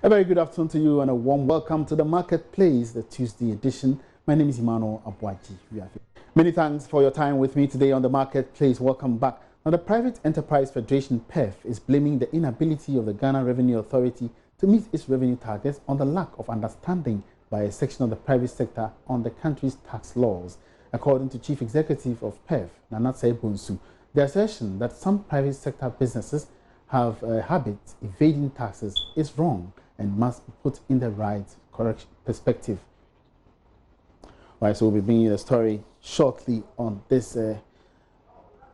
A very good afternoon to you and a warm welcome to the Marketplace, the Tuesday edition. My name is Emmanuel Abuaji. Many thanks for your time with me today on the Marketplace. Welcome back. Now, the Private Enterprise Federation, PEF, is blaming the inability of the Ghana Revenue Authority to meet its revenue targets on the lack of understanding by a section of the private sector on the country's tax laws. According to Chief Executive of PEF, Nanatsai Bonsu, the assertion that some private sector businesses have a habit evading taxes is wrong and must be put in the right correct perspective. All right, so we'll be bringing the story shortly on this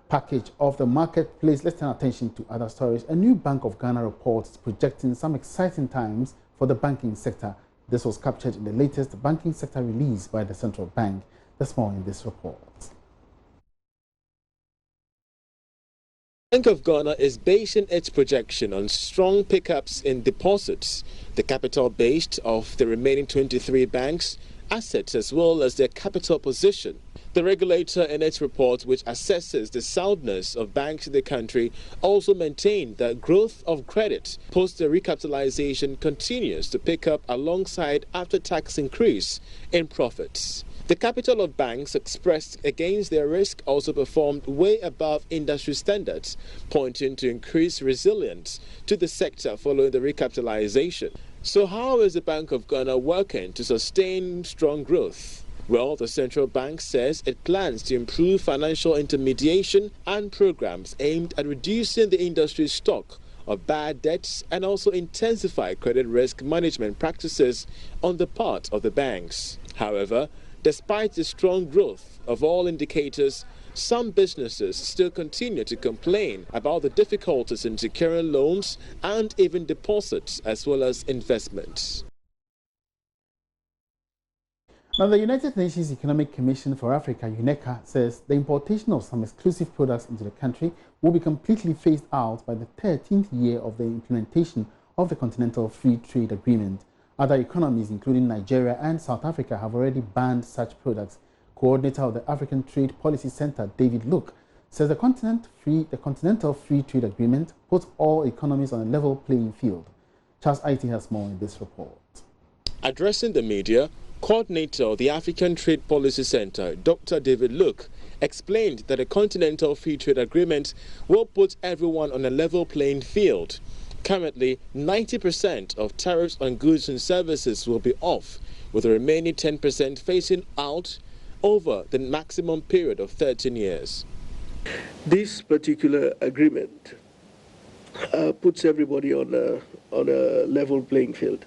package of the Marketplace. Let's turn attention to other stories. A new Bank of Ghana report is projecting some exciting times for the banking sector. This was captured in the latest banking sector release by the central bank. There's more in this report. Bank of Ghana is basing its projection on strong pickups in deposits, the capital base of the remaining 23 banks, assets as well as their capital position. The regulator in its report, which assesses the soundness of banks in the country, also maintained that growth of credit post the recapitalization continues to pick up alongside after-tax increase in profits. The capital of banks expressed against their risk also performed way above industry standards, pointing to increased resilience to the sector following the recapitalization. So how is the Bank of Ghana working to sustain strong growth? Well, the central bank says it plans to improve financial intermediation and programs aimed at reducing the industry's stock of bad debts and also intensify credit risk management practices on the part of the banks. However, despite the strong growth of all indicators, some businesses still continue to complain about the difficulties in securing loans and even deposits as well as investments. Now, the United Nations Economic Commission for Africa, UNECA, says the importation of some exclusive products into the country will be completely phased out by the 13th year of the implementation of the Continental Free Trade Agreement. Other economies, including Nigeria and South Africa, have already banned such products. Coordinator of the African Trade Policy Center, David Luke, says the Continental Free Trade Agreement puts all economies on a level playing field. Charles IT has more in this report. Addressing the media, Coordinator of the African Trade Policy Center, Dr. David Luke, explained that the Continental Free Trade Agreement will put everyone on a level playing field. Currently, 90% of tariffs on goods and services will be off, with the remaining 10% phasing out over the maximum period of 13 years. This particular agreement puts everybody on a level playing field.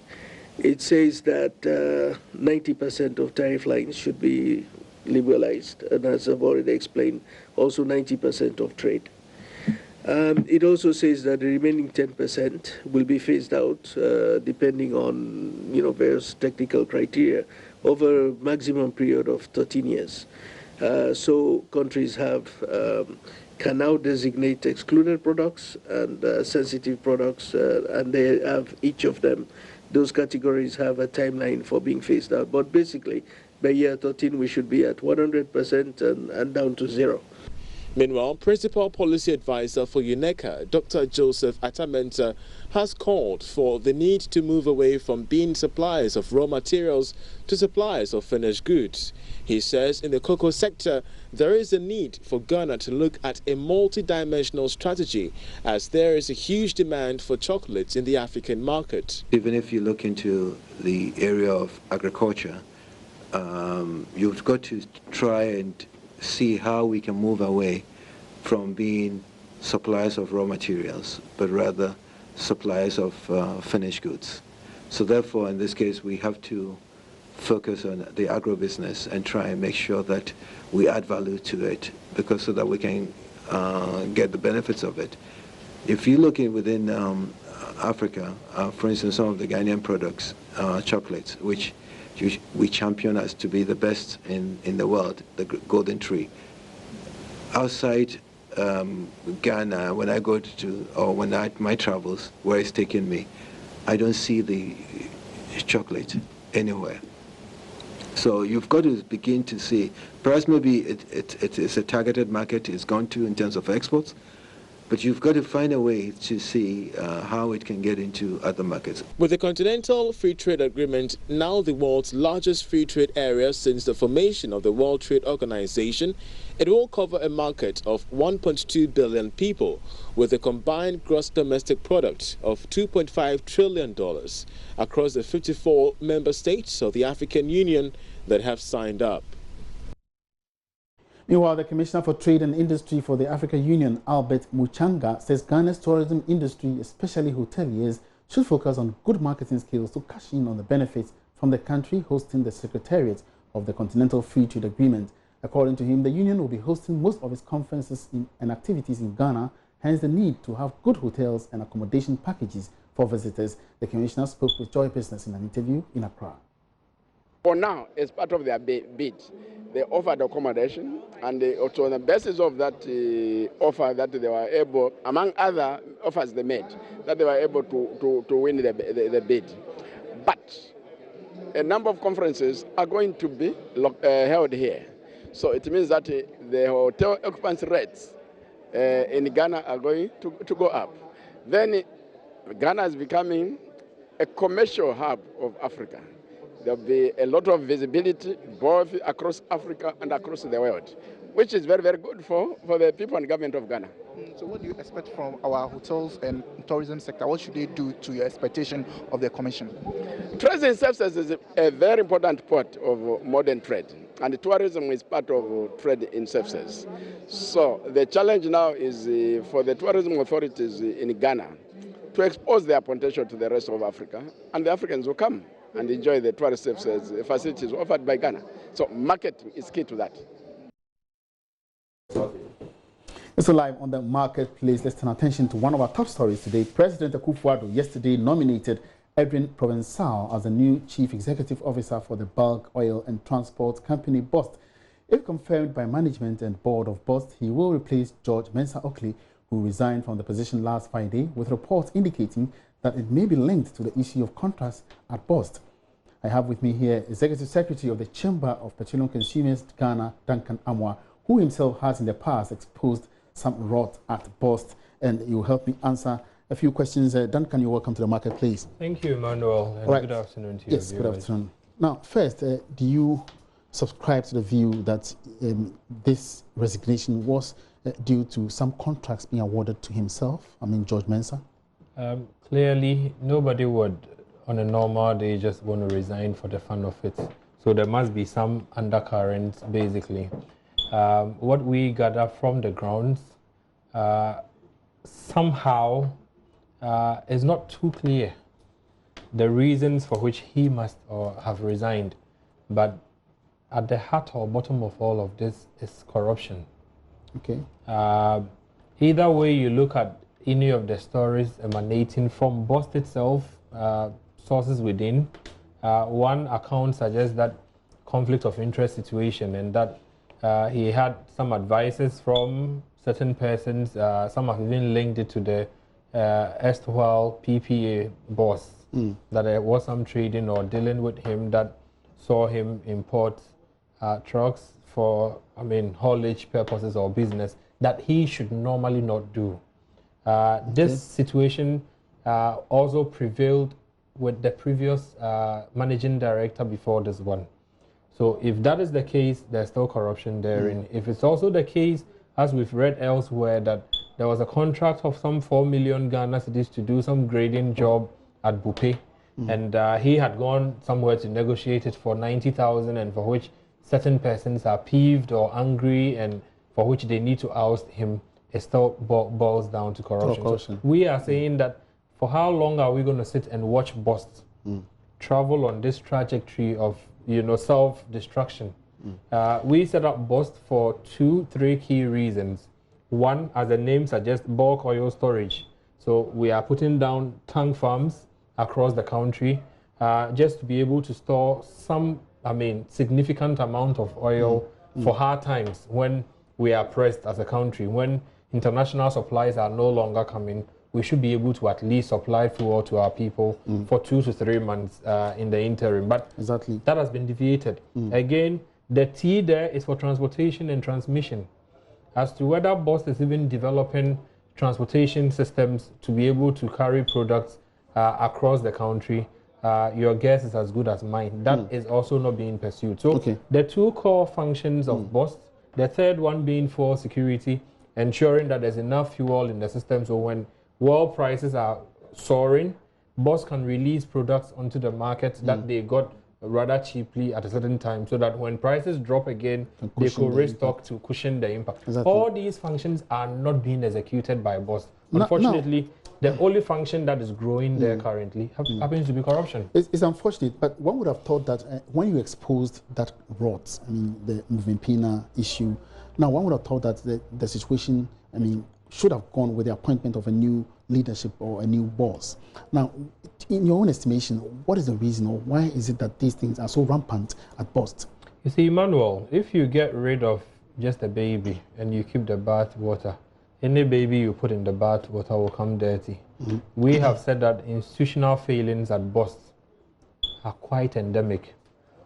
It says that 90% of tariff lines should be liberalized, and as I've already explained, also 90% of trade. It also says that the remaining 10% will be phased out depending on various technical criteria over a maximum period of 13 years. So countries can now designate excluded products and sensitive products, and they have each of them. Those categories have a timeline for being phased out. But basically, by year 13, we should be at 100% and down to zero. Meanwhile, Principal Policy Advisor for UNECA, Dr. Joseph Atamenta, has called for the need to move away from being suppliers of raw materials to suppliers of finished goods. He says in the cocoa sector, there is a need for Ghana to look at a multi-dimensional strategy, as there is a huge demand for chocolates in the African market. Even if you look into the area of agriculture, you've got to try and see how we can move away from being suppliers of raw materials, but rather suppliers of finished goods. So therefore, in this case, we have to focus on the agro-business and try and make sure that we add value to it, because so that we can get the benefits of it. If you look within Africa, for instance, some of the Ghanaian products, chocolates, which we champion as to be the best in the world, the golden tree. Outside Ghana, when I go to, or when my travels, where it's taken me, I don't see the chocolate anywhere. So you've got to begin to see, perhaps maybe it is a targeted market it's gone to in terms of exports, But you've got to find a way to see how it can get into other markets. With the Continental Free Trade Agreement now the world's largest free trade area since the formation of the World Trade Organization, it will cover a market of 1.2 billion people with a combined gross domestic product of $2.5 trillion across the 54 member states of the African Union that have signed up. Meanwhile, the Commissioner for Trade and Industry for the African Union, Albert Muchanga, says Ghana's tourism industry, especially hoteliers, should focus on good marketing skills to cash in on the benefits from the country hosting the Secretariat of the Continental Free Trade Agreement. According to him, the union will be hosting most of its conferences and activities in Ghana, hence the need to have good hotels and accommodation packages for visitors. The Commissioner spoke with Joy Business in an interview in Accra. For now, as part of their bid, they offered accommodation, and also on the basis of that offer that they were able, among other offers they made, that they were able to win the bid. But a number of conferences are going to be held here. So it means that the hotel occupancy rates in Ghana are going to go up. Then Ghana is becoming a commercial hub of Africa. There will be a lot of visibility both across Africa and across the world, which is very, very good for the people and government of Ghana. So what do you expect from our hotels and tourism sector? What should they do to your expectation of the Commission? Tourism services is a very important part of modern trade, and tourism is part of trade in services. So the challenge now is for the tourism authorities in Ghana to expose their potential to the rest of Africa, and the Africans will come and enjoy the tourist services facilities offered by Ghana. So marketing is key to that. So live on the marketplace, let's turn attention to one of our top stories today. President Akufo-Addo yesterday nominated Edwin Provençal as the new Chief Executive Officer for the Bulk Oil and Transport Company, BOST. If confirmed by management and board of BOST, he will replace George Mensah-Oakley, who resigned from the position last Friday, with reports indicating that it may be linked to the issue of contracts at BOST. I have with me here Executive Secretary of the Chamber of Petroleum Consumers, Ghana, Duncan Amwa, who himself has in the past exposed some rot at BOST, and you will help me answer a few questions. Duncan, you're welcome to the marketplace. Thank you, Emmanuel, and good afternoon to you. Yes, good afternoon. Now, first, do you subscribe to the view that this resignation was due to some contracts being awarded to himself, George Mensah? Clearly, nobody would, on a normal day, just want to resign for the fun of it. So there must be some undercurrents, basically. What we gather from the grounds somehow is not too clear, the reasons for which he must have resigned. But at the heart or bottom of all of this is corruption. Okay. Either way you look at any of the stories emanating from BOST itself, sources within, one account suggests that conflict of interest situation, and that he had some advices from certain persons. Some have even linked it to the erstwhile PPA boss, that there was some trading or dealing with him that saw him import trucks for, haulage purposes or business that he should normally not do. This situation also prevailed with the previous managing director before this one. So if that is the case, there's still corruption therein. If it's also the case, as we've read elsewhere, that there was a contract of some 4 million Ghana cedis to do some grading job at Bupe, and he had gone somewhere to negotiate it for 90,000, and for which certain persons are peeved or angry, and for which they need to oust him, it still boils down to corruption. So we are saying that for how long are we going to sit and watch BOST travel on this trajectory of self-destruction? We set up BOST for 2-3 key reasons. One, as the name suggests, bulk oil storage. So we are putting down tank farms across the country just to be able to store some, significant amount of oil for hard times when we are pressed as a country. When international supplies are no longer coming, we should be able to at least supply fuel to our people for 2 to 3 months in the interim. But that has been deviated. Again, the T there is for transportation and transmission. As to whether BOST is even developing transportation systems to be able to carry products across the country, your guess is as good as mine. That is also not being pursued. So the two core functions of BOST, the third one being for security, ensuring that there's enough fuel in the system so when world prices are soaring, BOST can release products onto the market that they got rather cheaply at a certain time so that when prices drop again, they could restock to cushion the impact. Exactly. All these functions are not being executed by BOST. Unfortunately, the only function that is growing there currently happens to be corruption. It's unfortunate, but one would have thought that when you exposed that rot, I mean, the Mvempina issue, now one would have thought that the situation, I mean, should have gone with the appointment of a new leadership or a new boss. Now, in your own estimation, what is the reason or why is it that these things are so rampant at BOST? You see, Emmanuel, if you get rid of just a baby and you keep the bath water, any baby you put in the bath water will come dirty. We have said that institutional failings at BOST are quite endemic.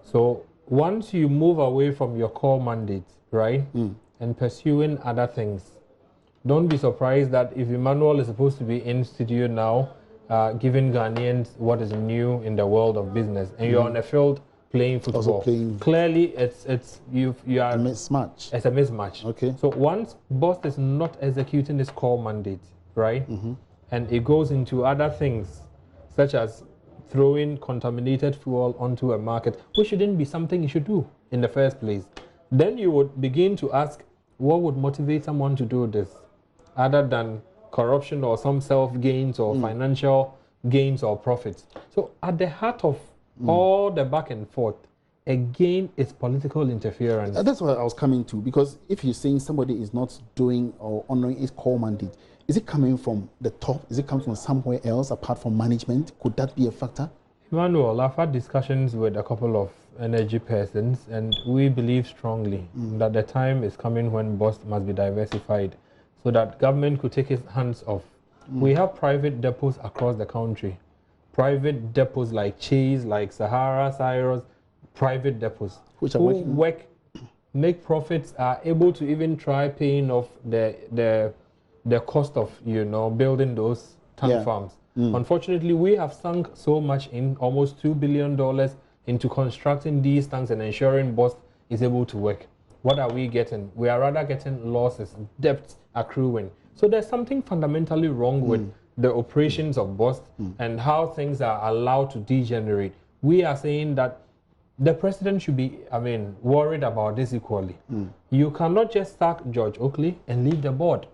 So once you move away from your core mandate, right, and pursuing other things, don't be surprised that if Emmanuel is supposed to be in studio now, giving Ghanaians what is new in the world of business, and you're on the field playing football. Clearly, you are a mismatch. It's a mismatch. Okay. So once BOST is not executing its core mandate, right, and it goes into other things, such as throwing contaminated fuel onto a market, which shouldn't be something you should do in the first place, then you would begin to ask, what would motivate someone to do this, other than corruption or some self-gains or financial gains or profits? So at the heart of all the back and forth, again, it's political interference. That's what I was coming to, because if you're saying somebody is not doing or honoring his core mandate, is it coming from the top? Is it coming from somewhere else apart from management? Could that be a factor? Emmanuel, I've had discussions with a couple of energy persons, and we believe strongly that the time is coming when BOST must be diversified so that government could take its hands off. We have private depots across the country. Private depots like Chase, like Sahara, Cyrus, private depots which are who work, make profits, are able to even try paying off the cost of, building those tank farms. Unfortunately, we have sunk so much in, almost $2 billion into constructing these tanks and ensuring BOST is able to work. What are we getting? We are rather getting losses, debts accruing. So there's something fundamentally wrong with the operations of BOST and how things are allowed to degenerate. We are saying that the president should be, worried about this equally. You cannot just sack George Oakley and leave the board.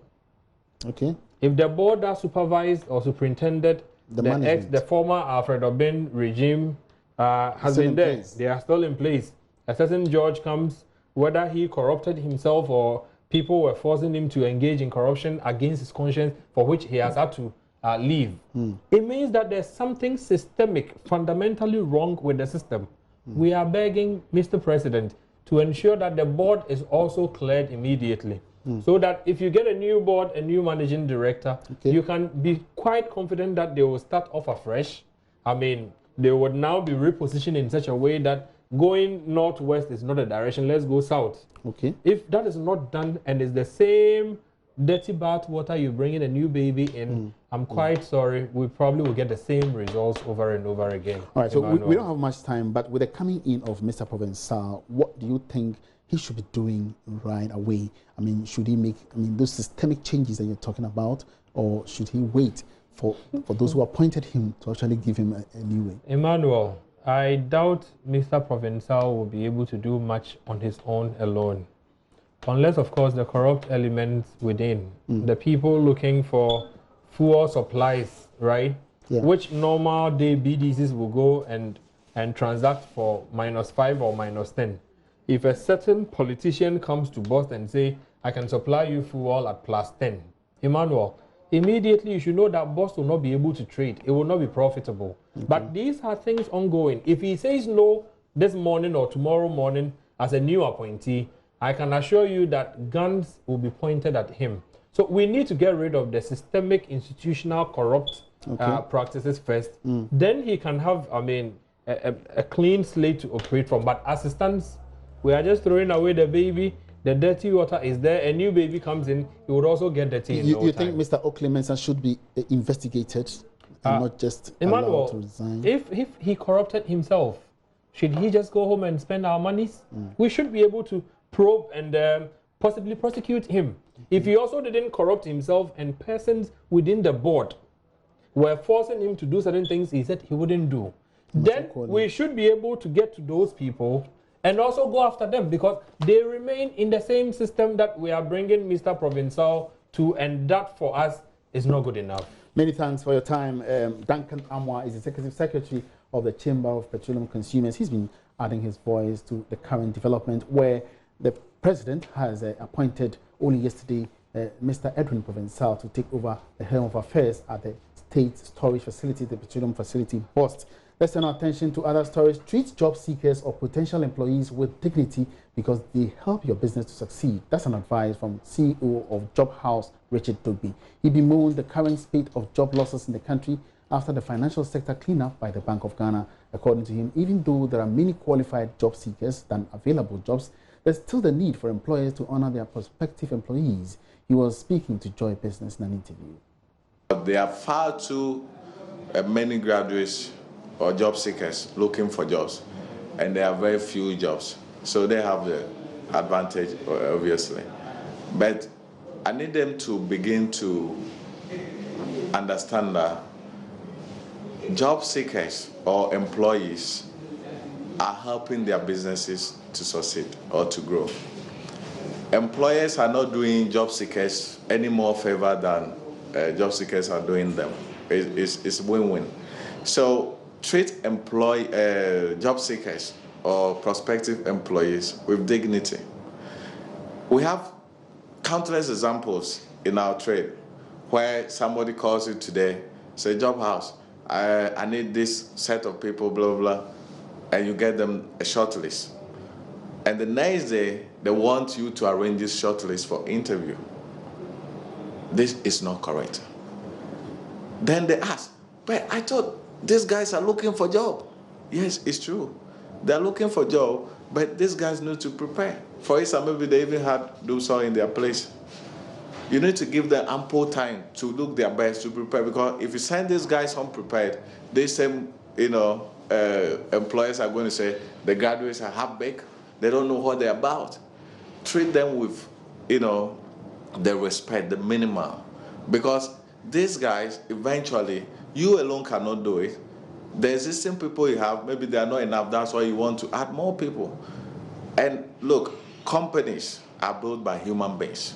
Okay. If the board that supervised or superintended the former Alfred Obin regime has been there, they are still in place. A certain George comes, whether he corrupted himself or people were forcing him to engage in corruption against his conscience, for which he has had to leave. It means that there's something systemic, fundamentally wrong with the system. We are begging Mr. President to ensure that the board is also cleared immediately. So that if you get a new board, a new managing director, you can be quite confident that they will start off afresh. They would now be repositioned in such a way that going northwest is not a direction, let's go south. Okay. If that is not done and it's the same dirty bath water, you bring in a new baby in, I'm quite sorry, we probably will get the same results over and over again. All right, so we don't have much time, but with the coming in of Mr. Provençal, what do you think he should be doing right away? Should he make those systemic changes that you're talking about, or should he wait for those who appointed him to actually give him a new way? Emmanuel, I doubt Mr. Provençal will be able to do much on his own alone. Unless, of course, the corrupt elements within, the people looking for fuel supplies, right? Yeah. Which normal day BDCs will go and transact for -5 or -10. If a certain politician comes to BOST and say, I can supply you fuel at +10, Emmanuel, immediately you should know that BOST will not be able to trade. It will not be profitable. But these are things ongoing. If he says no this morning or tomorrow morning as a new appointee, I can assure you that guns will be pointed at him. So we need to get rid of the systemic, institutional, corrupt practices first. Then he can have, a clean slate to operate from. But as it stands, we are just throwing away the baby. the dirty water is there, a new baby comes in, he would also get dirty in no You time. think Mr. Okle-Mensah should be investigated and not just allowed to resign? If he corrupted himself, should he just go home and spend our monies? We should be able to probe and possibly prosecute him. If he also didn't corrupt himself and persons within the board were forcing him to do certain things he said he wouldn't do, then we should be able to get to those people and also go after them, because they remain in the same system that we are bringing Mr. Provincial to, and that for us is not good enough. Many thanks for your time. Duncan Amwa is the Executive Secretary of the Chamber of Petroleum Consumers. He's been adding his voice to the current development where the President has appointed only yesterday Mr. Edwin Provincial to take over the helm of affairs at the State Storage Facility, the Petroleum Facility Bost. Let's turn our attention to other stories. Treat job seekers or potential employees with dignity because they help your business to succeed. That's an advice from CEO of Job House, Richard Dogby. He bemoaned the current spate of job losses in the country after the financial sector cleanup by the Bank of Ghana. According to him, even though there are many qualified job seekers than available jobs, there's still the need for employers to honor their prospective employees. He was speaking to Joy Business in an interview. There are far too many graduates or job seekers looking for jobs, and there are very few jobs. So they have the advantage, obviously. But I need them to begin to understand that job seekers or employees are helping their businesses to succeed or to grow. Employers are not doing job seekers any more favor than job seekers are doing them. It's win-win. So treat job seekers or prospective employees with dignity. We have countless examples in our trade where somebody calls you today, say, Job House, I need this set of people, blah, blah, and you get them a short list. And the next day, they want you to arrange this short list for interview. This is not correct. Then they ask, but I thought these guys are looking for job. Yes, it's true. They're looking for job, but these guys need to prepare. For instance, maybe they even had do so in their place. You need to give them ample time to look their best to prepare, because if you send these guys unprepared, they same, employers are going to say the graduates are half-baked. They don't know what they're about. Treat them with, the respect, the minimal, because these guys eventually, you alone cannot do it. The existing people you have, maybe they are not enough. That's why you want to add more people. And look, companies are built by human beings.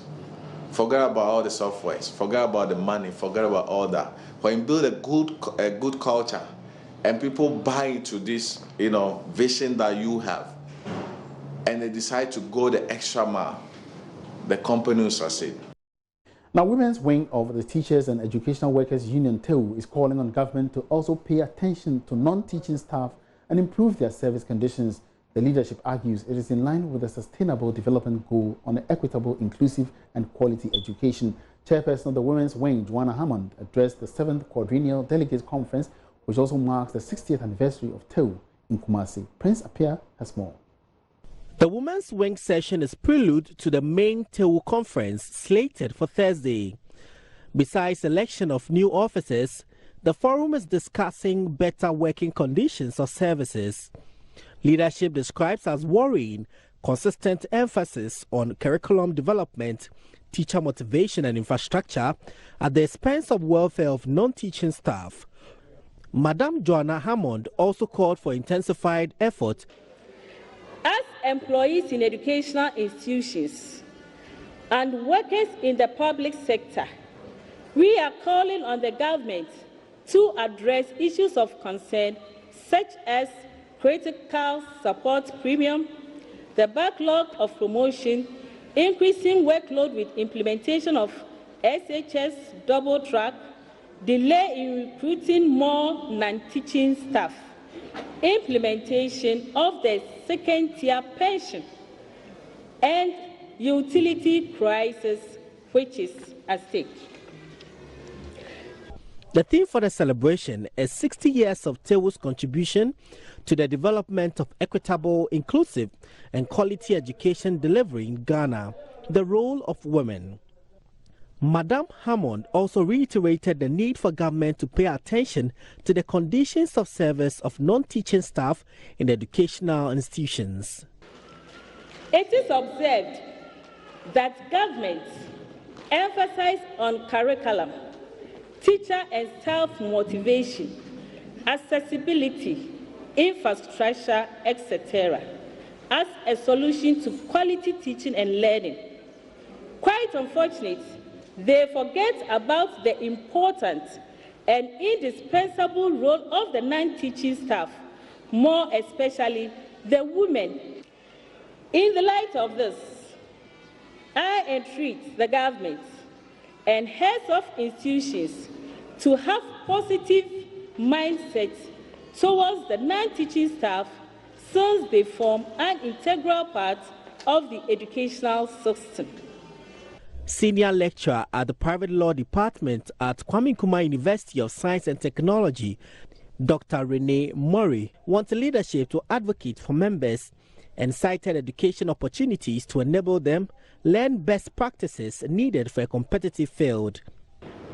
Forget about all the softwares. Forget about the money. Forget about all that. When you build a good culture, and people buy into this, vision that you have, and they decide to go the extra mile, the company will succeed. Now, Women's Wing of the Teachers and Educational Workers Union, TEU, is calling on government to also pay attention to non-teaching staff and improve their service conditions. The leadership argues it is in line with the Sustainable Development Goal on equitable, inclusive and quality education. Chairperson of the Women's Wing, Joanna Hammond, addressed the 7th Quadrennial Delegates Conference, which also marks the 60th anniversary of TEU in Kumasi. Prince Appiah has more. The Women's Wing session is prelude to the main TEU conference slated for Thursday. Besides election of new officers, the forum is discussing better working conditions or services. Leadership describes as worrying consistent emphasis on curriculum development, teacher motivation and infrastructure at the expense of welfare of non-teaching staff. Madam Joanna Hammond also called for intensified effort. As employees in educational institutions and workers in the public sector, we are calling on the government to address issues of concern such as critical support premium, the backlog of promotion, increasing workload with implementation of SHS double track, delay in recruiting more non-teaching staff, implementation of the second-tier pension, and utility crisis which is at stake. The theme for the celebration is 60 years of Tewu's contribution to the development of equitable, inclusive, and quality education delivery in Ghana, the role of women. Madam Hammond also reiterated the need for government to pay attention to the conditions of service of non-teaching staff in educational institutions. It is observed that government emphasize on curriculum, teacher and staff motivation, accessibility, infrastructure, etc., as a solution to quality teaching and learning. Quite unfortunate, they forget about the important and indispensable role of the non-teaching staff, more especially the women. In the light of this, I entreat the government and heads of institutions to have positive mindset towards the non-teaching staff since they form an integral part of the educational system. Senior lecturer at the private law department at Kwame Nkrumah University of Science and Technology, Dr. Renee Murray, wants leadership to advocate for members and cited education opportunities to enable them learn best practices needed for a competitive field.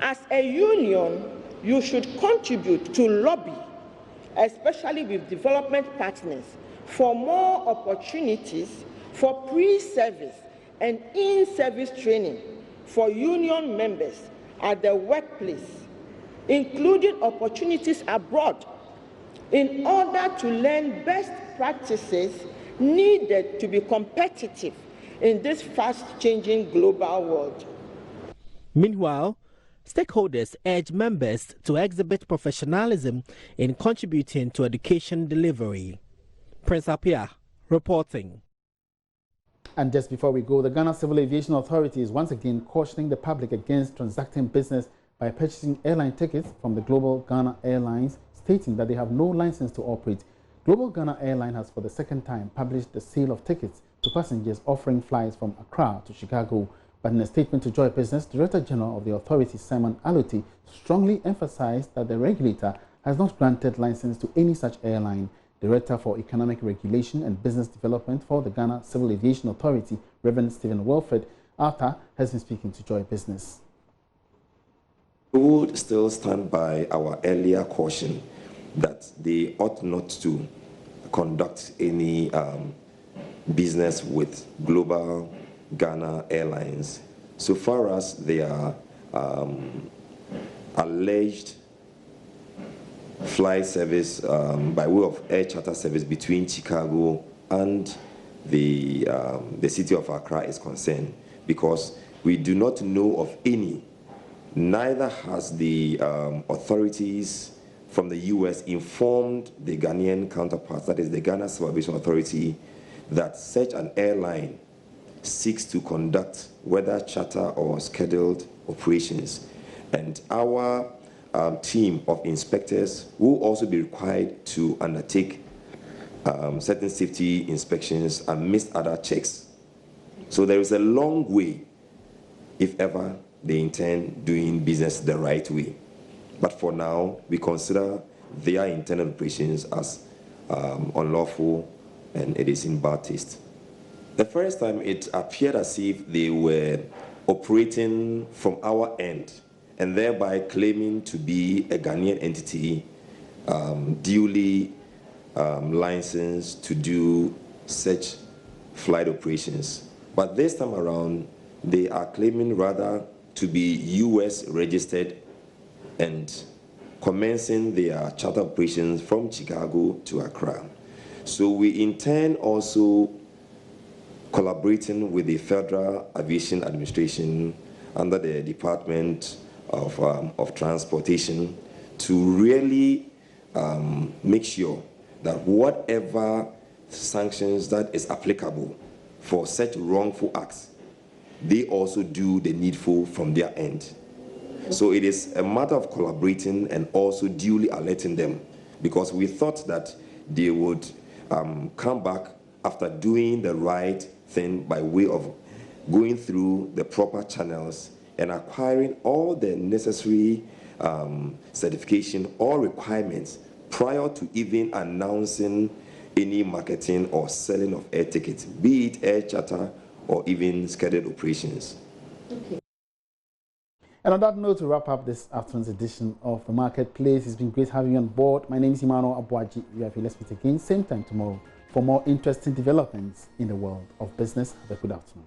As a union, you should contribute to lobby, especially with development partners, for more opportunities for pre-service and in-service training for union members at the workplace, including opportunities abroad, in order to learn best practices needed to be competitive in this fast-changing global world. Meanwhile, stakeholders urge members to exhibit professionalism in contributing to education delivery. Prince Apia reporting. And just before we go, the Ghana Civil Aviation Authority is once again cautioning the public against transacting business by purchasing airline tickets from the Global Ghana Airlines, stating that they have no license to operate. Global Ghana Airline has for the second time published the sale of tickets to passengers offering flights from Accra to Chicago. But in a statement to Joy Business, Director General of the authority, Simon Aloti, strongly emphasized that the regulator has not granted license to any such airline. Director for Economic Regulation and Business Development for the Ghana Civil Aviation Authority, Reverend Stephen Wilfred Arthur, has been speaking to Joy Business. We would still stand by our earlier caution that they ought not to conduct any business with Global Ghana Airlines so far as they are alleged flight service by way of air charter service between Chicago and the city of Accra is concerned, because we do not know of any. Neither has the authorities from the U.S. informed the Ghanaian counterparts, that is the Ghana Civil Aviation Authority, that such an airline seeks to conduct whether charter or scheduled operations. And our team of inspectors will also be required to undertake certain safety inspections amidst other checks. So there is a long way, if ever they intend doing business the right way. But for now, we consider their internal operations as unlawful, and it is in bad taste. The first time it appeared as if they were operating from our end and thereby claiming to be a Ghanaian entity duly licensed to do such flight operations. But this time around, they are claiming rather to be US registered and commencing their charter operations from Chicago to Accra. So we intend also collaborating with the Federal Aviation Administration under the Department of Transportation to really make sure that whatever sanctions that is applicable for such wrongful acts, they also do the needful from their end. So it is a matter of collaborating and also duly alerting them, because we thought that they would come back after doing the right thing by way of going through the proper channels and acquiring all the necessary certification or requirements prior to even announcing any marketing or selling of air tickets, be it air charter or even scheduled operations. Okay. And on that note, to wrap up this afternoon's edition of The Marketplace, it's been great having you on board. My name is Emmanuel Abuaji. Let's meet again same time tomorrow for more interesting developments in the world of business. Have a good afternoon.